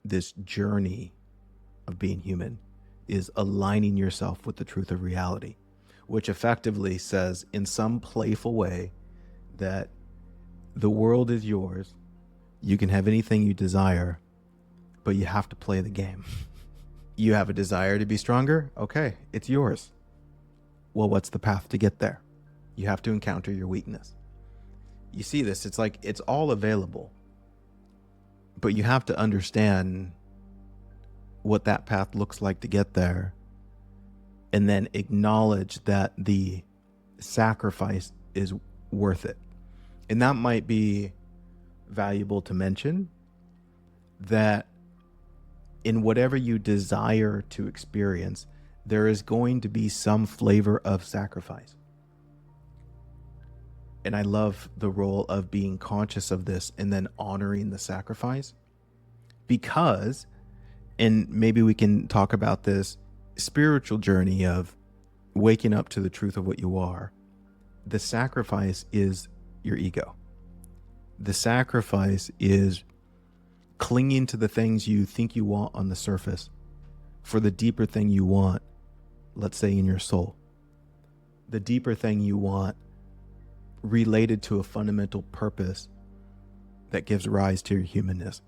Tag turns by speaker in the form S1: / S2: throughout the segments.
S1: this journey of being human is aligning yourself with the truth of reality, which effectively says in some playful way that the world is yours. You can have anything you desire, but you have to play the game. You have a desire to be stronger? Okay, it's yours. Well, what's the path to get there? You have to encounter your weakness. You see this, it's like it's all available, but you have to understand what that path looks like to get there, and then acknowledge that the sacrifice is worth it. And that might be valuable to mention, that in whatever you desire to experience, there is going to be some flavor of sacrifice. And I love the role of being conscious of this and then honoring the sacrifice, because, and maybe we can talk about this spiritual journey of waking up to the truth of what you are. The sacrifice is your ego. The sacrifice is clinging to the things you think you want on the surface for the deeper thing you want, let's say in your soul. The deeper thing you want related to a fundamental purpose that gives rise to your humanness,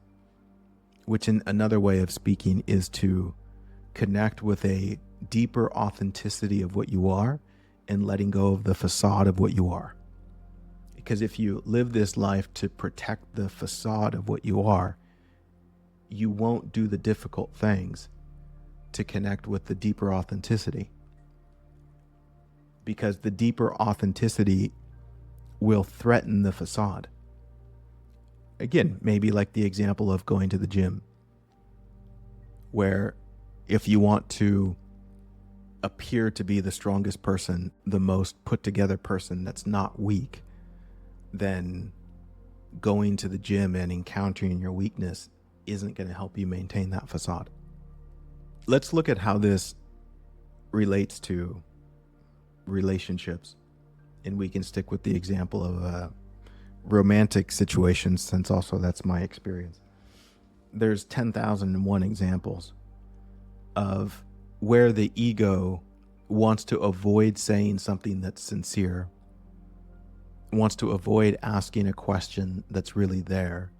S1: which in another way of speaking is to connect with a deeper authenticity of what you are and letting go of the facade of what you are. Because if you live this life to protect the facade of what you are, you won't do the difficult things to connect with the deeper authenticity. Because the deeper authenticity will threaten the facade. Again, maybe like the example of going to the gym, where if you want to appear to be the strongest person, the most put together person that's not weak, then going to the gym and encountering your weakness isn't going to help you maintain that facade. Let's look at how this relates to relationships. And we can stick with the example of romantic situations, since also that's my experience. There's 10,001 examples of where the ego wants to avoid saying something that's sincere, wants to avoid asking a question that's really there,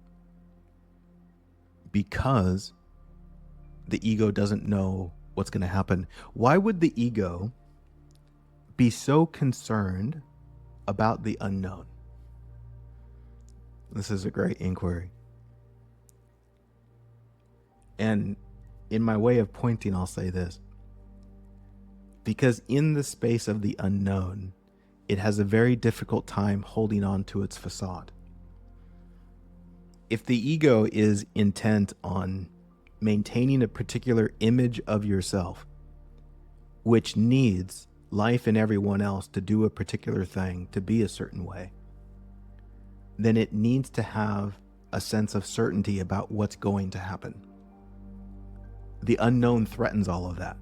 S1: because the ego doesn't know what's going to happen. Why would the ego be so concerned about the unknown? This is a great inquiry. And in my way of pointing, I'll say this. Because in the space of the unknown, it has a very difficult time holding on to its facade. If the ego is intent on maintaining a particular image of yourself, which needs life and everyone else to do a particular thing, to be a certain way, then it needs to have a sense of certainty about what's going to happen. The unknown threatens all of that.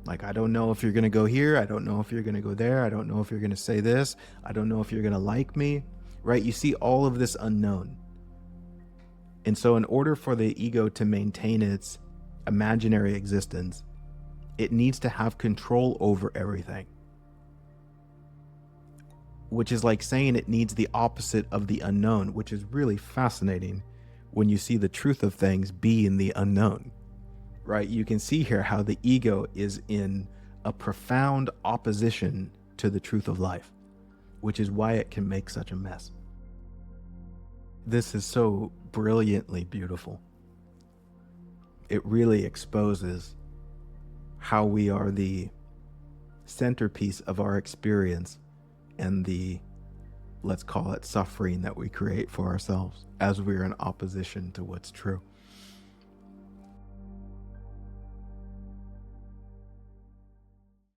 S1: Like, I don't know if you're going to go here. I don't know if you're going to go there. I don't know if you're going to say this. I don't know if you're going to like me, right? You see all of this unknown. And so in order for the ego to maintain its imaginary existence, it needs to have control over everything. Which is like saying it needs the opposite of the unknown, which is really fascinating when you see the truth of things be in the unknown, right? You can see here how the ego is in a profound opposition to the truth of life, which is why it can make such a mess. This is so brilliantly beautiful. It really exposes how we are the centerpiece of our experience and the, let's call it, suffering that we create for ourselves as we're in opposition to what's true.